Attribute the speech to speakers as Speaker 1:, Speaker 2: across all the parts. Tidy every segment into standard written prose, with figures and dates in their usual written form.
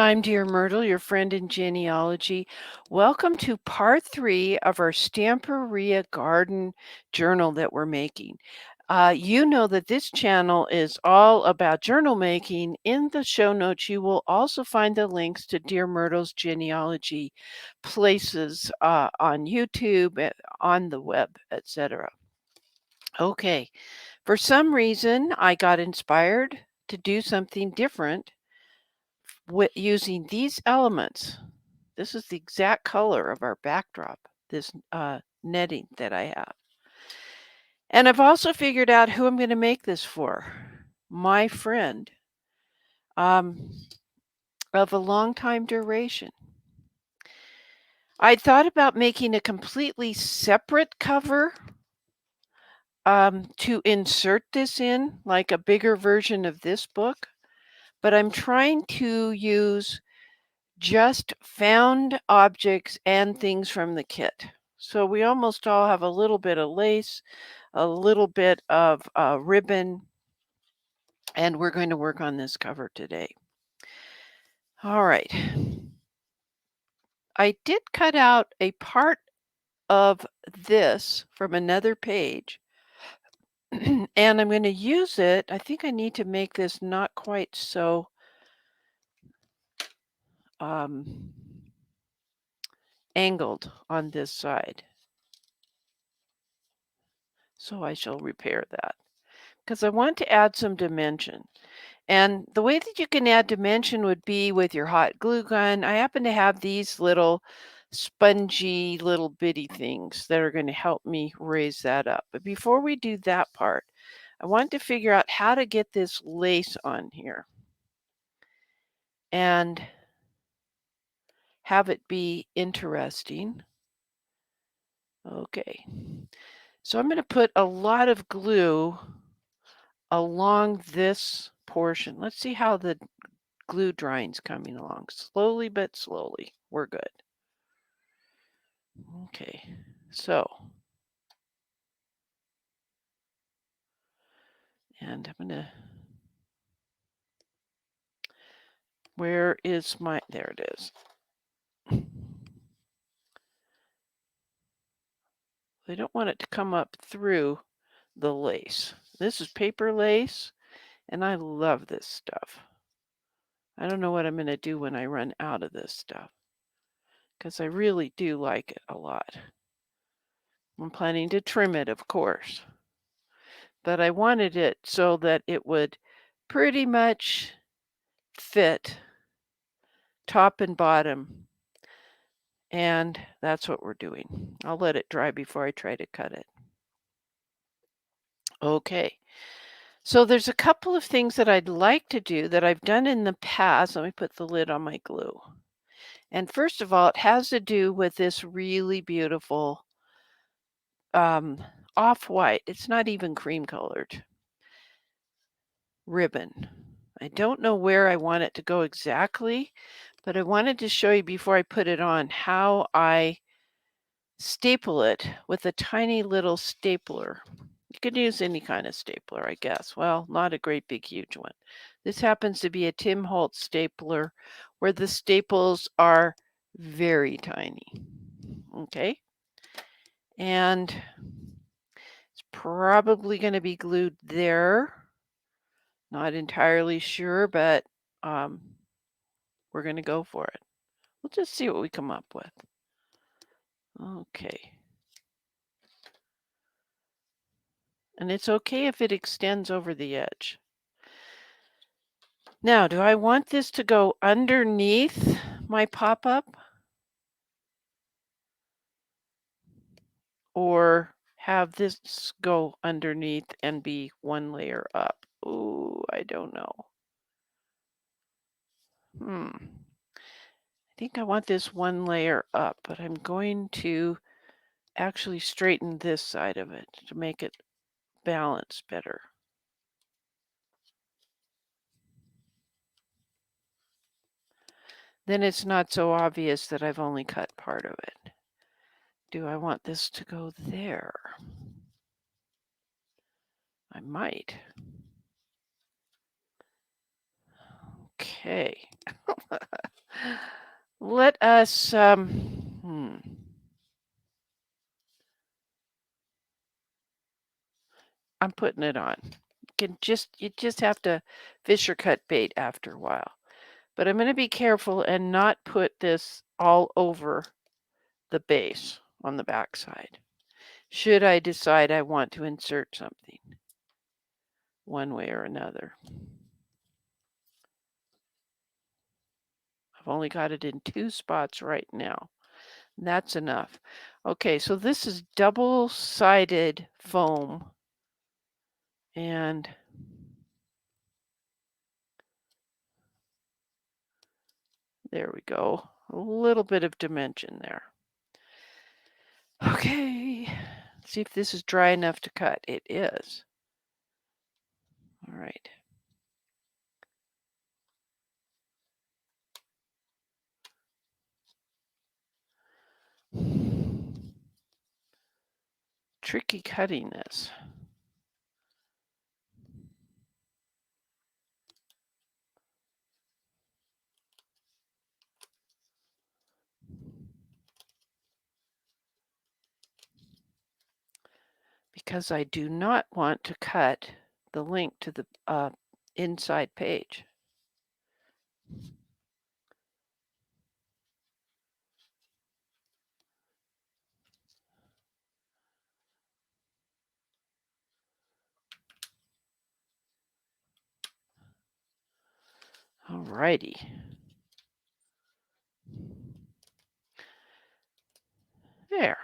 Speaker 1: I'm Dear Myrtle, your friend in genealogy. Welcome to part 3 of our Stamperia Garden journal that we're making. You know that this channel is all about journal making. In the show notes, you will also find the links to Dear Myrtle's genealogy places on YouTube, on the web, etc. Okay, for some reason, I got inspired to do something different using these elements. This is the exact color of our backdrop, this netting that I have. And I've also figured out who I'm going to make this for. My friend of a long time duration. I thought about making a completely separate cover to insert this in, like a bigger version of this book. But I'm trying to use just found objects and things from the kit. So we almost all have a little bit of lace, a little bit of ribbon, and we're going to work on this cover today. All right. I did cut out a part of this from another page, and I'm going to use it. I think I need to make this not quite so angled on this side. So I shall repair that because I want to add some dimension. And the way that you can add dimension would be with your hot glue gun. I happen to have these little spongy little bitty things that are going to help me raise that up. But before we do that part, I want to figure out how to get this lace on here and have it be interesting. Okay, so I'm going to put a lot of glue along this portion. Let's see how the glue drying's coming along. Slowly but slowly. We're good. Okay, so, and I'm going to, where is my, there it is. I don't want it to come up through the lace. This is paper lace, and I love this stuff. I don't know what I'm going to do when I run out of this stuff, because I really do like it a lot. I'm planning to trim it, of course, but I wanted it so that it would pretty much fit top and bottom, and that's what we're doing. I'll let it dry before I try to cut it. Okay, so there's a couple of things that I'd like to do that I've done in the past. Let me put the lid on my glue. And first of all, it has to do with this really beautiful off-white. It's not even cream colored ribbon. I don't know where I want it to go exactly, but I wanted to show you before I put it on how I staple it with a tiny little stapler. You could use any kind of stapler, I guess. Well, not a great big huge one. This happens to be a Tim Holtz stapler where the staples are very tiny. Okay. And it's probably going to be glued there. Not entirely sure, but we're going to go for it. We'll just see what we come up with. Okay. And it's okay if it extends over the edge. Now, do I want this to go underneath my pop-up? Or have this go underneath and be one layer up? Ooh, I don't know. I think I want this one layer up, but I'm going to actually straighten this side of it to make it balance better. Then it's not so obvious that I've only cut part of it. Do I want this to go there? I might. Okay. Let us, I'm putting it on. You just have to fish or cut bait after a while. But I'm going to be careful and not put this all over the base on the back side. Should I decide I want to insert something one way or another. I've only got it in 2 spots right now. That's enough. Okay, so this is double-sided foam. And there we go. A little bit of dimension there. Okay, see if this is dry enough to cut. It is. All right. Tricky cutting this. Because I do not want to cut the link to the inside page. All righty. There.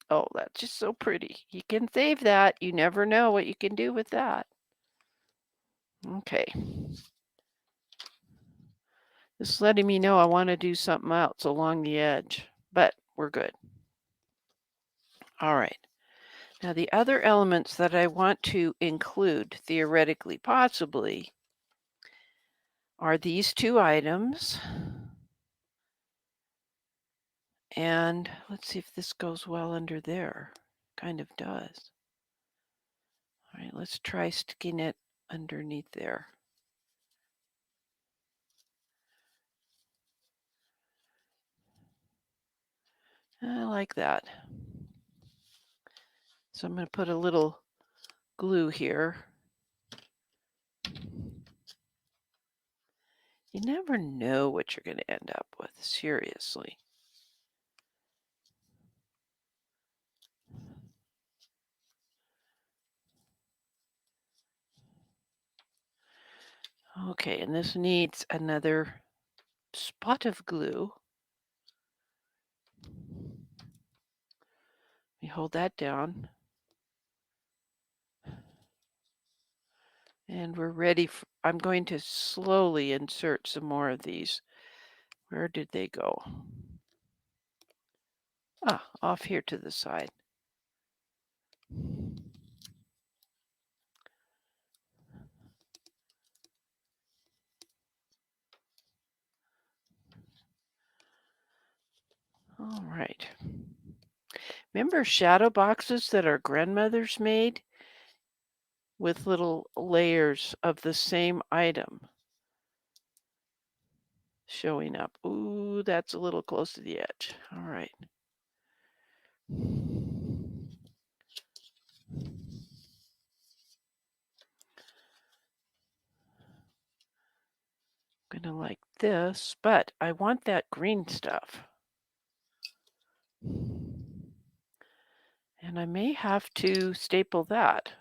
Speaker 1: Oh, that's just so pretty. You can save that. You never know what you can do with that. Okay. This is letting me know I want to do something else along the edge, but we're good. All right. Now the other elements that I want to include, theoretically, possibly, are these 2 items. And let's see if this goes well under there. Kind of does. All right, let's try sticking it underneath there. I like that. So I'm going to put a little glue here. You never know what you're going to end up with, seriously. Okay, and this needs another spot of glue. Let me hold that down. And we're ready. I'm going to slowly insert some more of these. Where did they go? Ah, off here to the side. All right. Remember shadow boxes that our grandmothers made with little layers of the same item showing up? Ooh, that's a little close to the edge. All right. I'm gonna like this, but I want that green stuff. And I may have to staple that.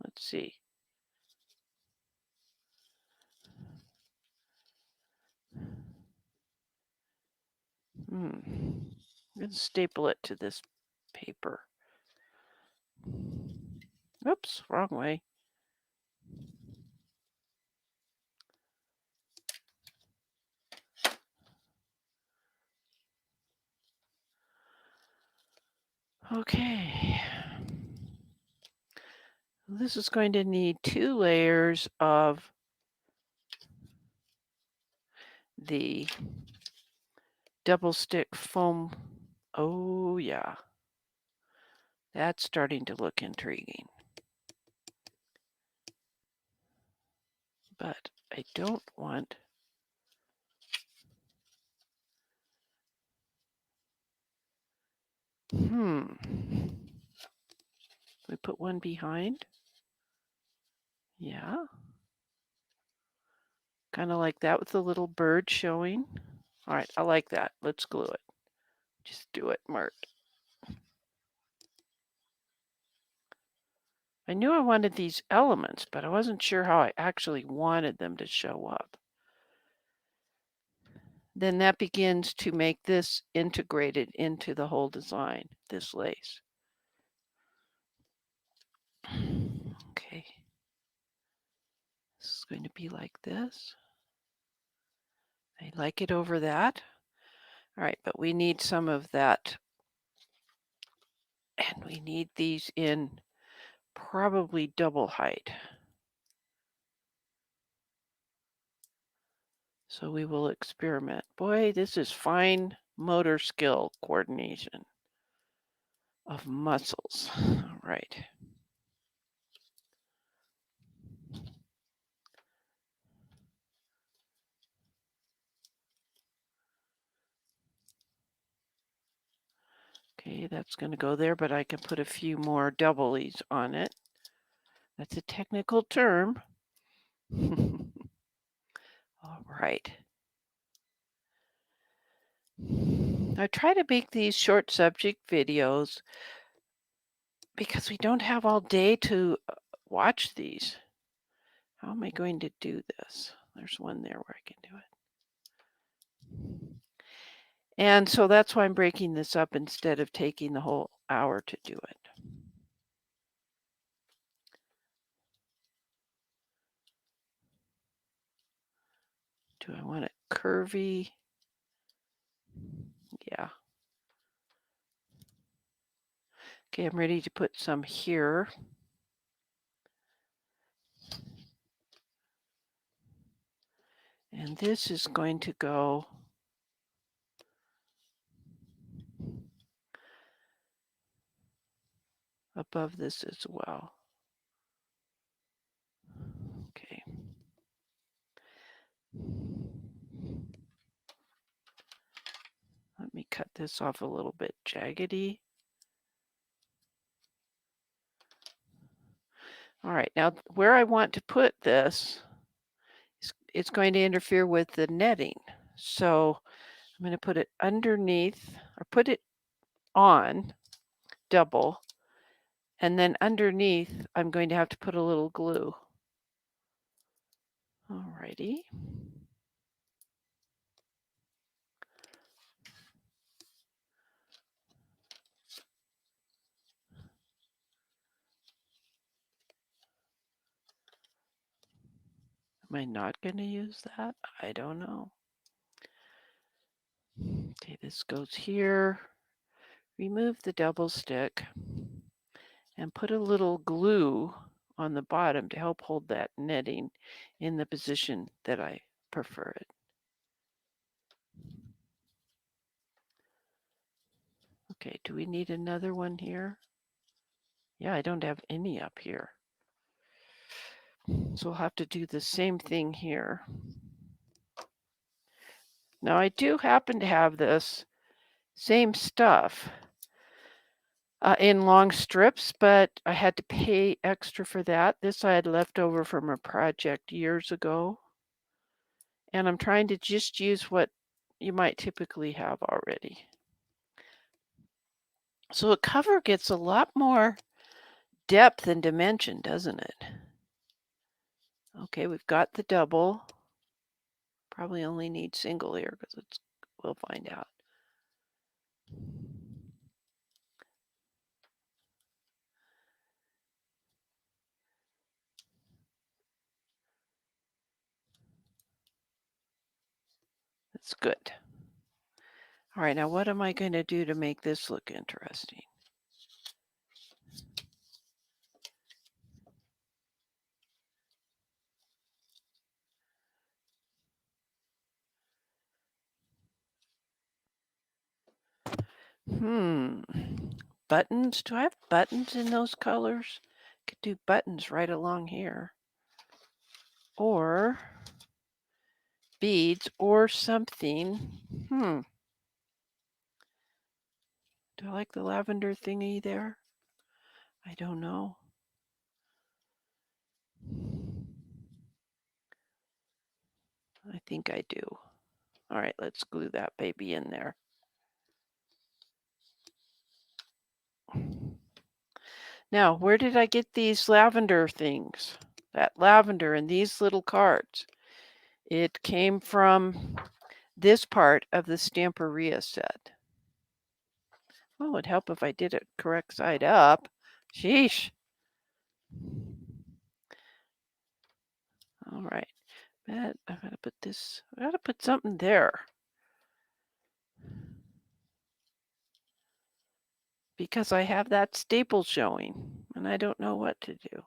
Speaker 1: Let's see. I'm going to staple it to this paper. Oops, wrong way. Okay. This is going to need 2 layers of the double stick foam. Oh, yeah. That's starting to look intriguing. But I don't want We put one behind. Yeah. Kind of like that with the little bird showing. All right, I like that. Let's glue it. Just do it, Myrt. I knew I wanted these elements, but I wasn't sure how I actually wanted them to show up. Then that begins to make this integrated into the whole design, this lace. Okay. This is going to be like this. I like it over that. All right, but we need some of that. And we need these in probably double height. So we will experiment. Boy, this is fine motor skill coordination of muscles. All right. Okay, that's going to go there, but I can put a few more doublies on it. That's a technical term. All right. I try to make these short subject videos because we don't have all day to watch these. How am I going to do this? There's one there where I can do it. And so that's why I'm breaking this up instead of taking the whole hour to do it. Do I want it curvy? Yeah. Okay, I'm ready to put some here. And this is going to go above this as well. Okay. Let me cut this off a little bit jaggedy. All right, now where I want to put this, it's going to interfere with the netting. So I'm going to put it underneath, or put it on double, and then underneath I'm going to have to put a little glue. All righty. Am I not going to use that? I don't know. Okay, this goes here. Remove the double stick and put a little glue on the bottom to help hold that netting in the position that I prefer it. Okay, do we need another one here? Yeah, I don't have any up here. So we'll have to do the same thing here. Now I do happen to have this same stuff in long strips, but I had to pay extra for that. This I had left over from a project years ago. And I'm trying to just use what you might typically have already. So a cover gets a lot more depth and dimension, doesn't it? Okay, we've got the double. Probably only need single here because we'll find out. That's good. All right, now what am I going to do to make this look interesting? Buttons? Do I have buttons in those colors? Could do buttons right along here. Or beads or something. Do I like the lavender thingy there? I don't know. I think I do. All right, let's glue that baby in there. Now, where did I get these lavender things? That lavender in these little cards. It came from this part of the Stamperia set. Oh, it'd help if I did it correct side up. Sheesh. All right. I gotta put this, I gotta put something there. Because I have that staple showing and I don't know what to do.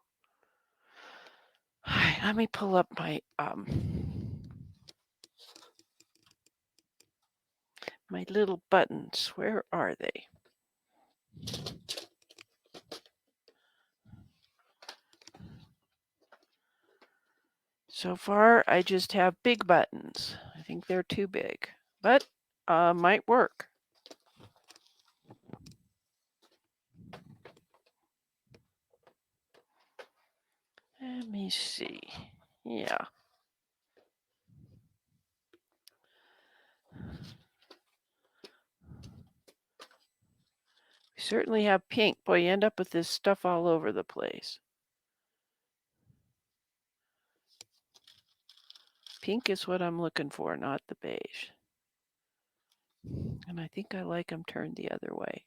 Speaker 1: All right, let me pull up my my little buttons. Where are they? So far, I just have big buttons. I think they're too big, but might work. Let me see. Yeah. We certainly have pink. Boy, you end up with this stuff all over the place. Pink is what I'm looking for, not the beige. And I think I like them turned the other way.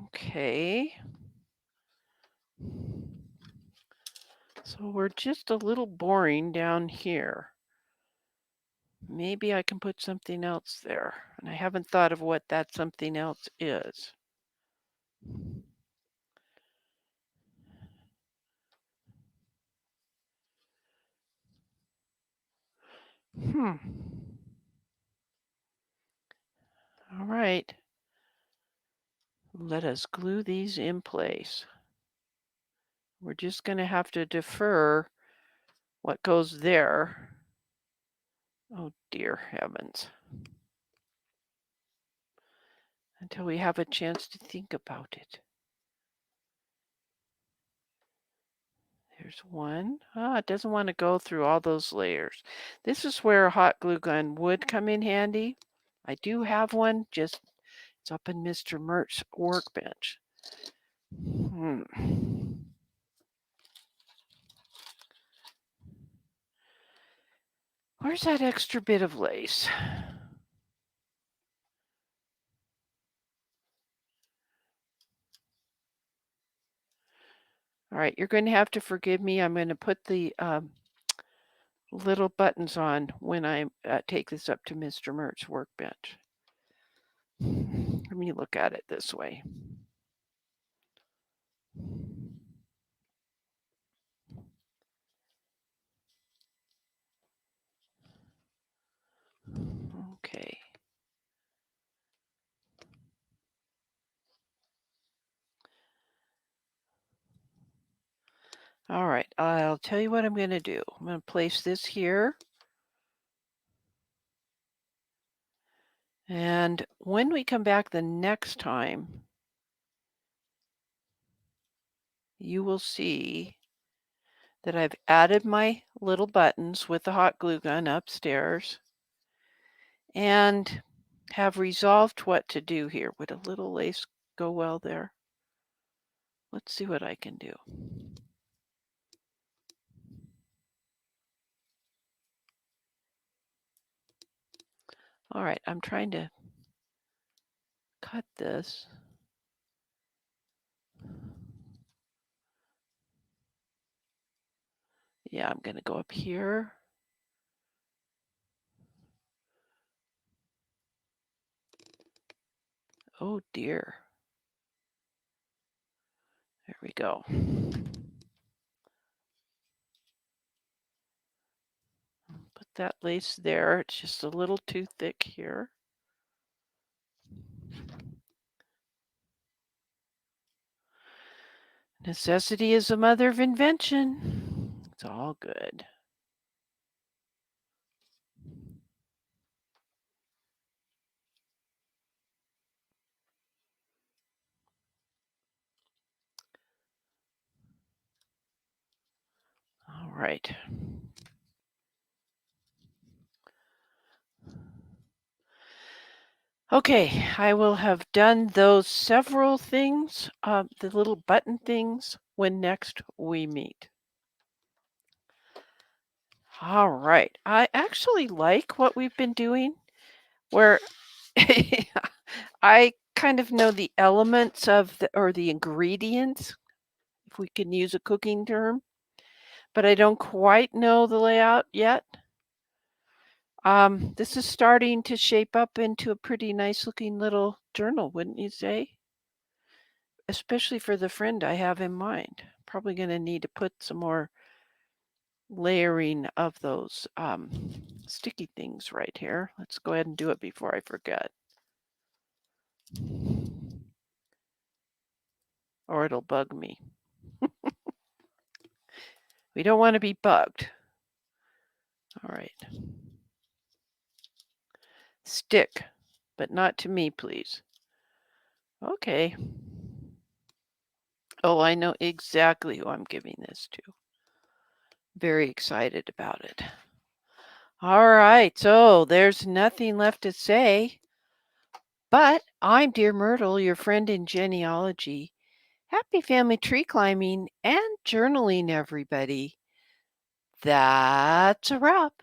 Speaker 1: Okay. So we're just a little boring down here. Maybe I can put something else there. And I haven't thought of what that something else is. All right. Let us glue these in place. We're just going to have to defer what goes there. Oh, dear heavens. Until we have a chance to think about it. There's one. It doesn't want to go through all those layers. This is where a hot glue gun would come in handy. I do have one, just it's up in Mr. Myrt's workbench. Where's that extra bit of lace? All right, you're going to have to forgive me. I'm going to put the little buttons on when I take this up to Mr. Myrt's workbench. Let me look at it this way. Okay. All right, I'll tell you what I'm going to do. I'm going to place this here. And when we come back the next time, you will see that I've added my little buttons with the hot glue gun upstairs and have resolved what to do here. Would a little lace go well there? Let's see what I can do. All right, I'm trying to cut this. Yeah, I'm going to go up here. Oh dear. There we go. Put that lace there. It's just a little too thick here. Necessity is the mother of invention. It's all good. right. Okay, I will have done those several things, the little button things, when next we meet. All right. I actually like what we've been doing, where I kind of know the elements of or the ingredients, if we can use a cooking term, but I don't quite know the layout yet. This is starting to shape up into a pretty nice looking little journal, wouldn't you say? Especially for the friend I have in mind. Probably going to need to put some more layering of those sticky things right here. Let's go ahead and do it before I forget. Or it'll bug me. We don't want to be bugged. All right. Stick, but not to me, please. Okay. Oh, I know exactly who I'm giving this to. Very excited about it. All right, so there's nothing left to say, but I'm Dear Myrtle, your friend in genealogy. Happy family tree climbing and journaling, everybody. That's a wrap.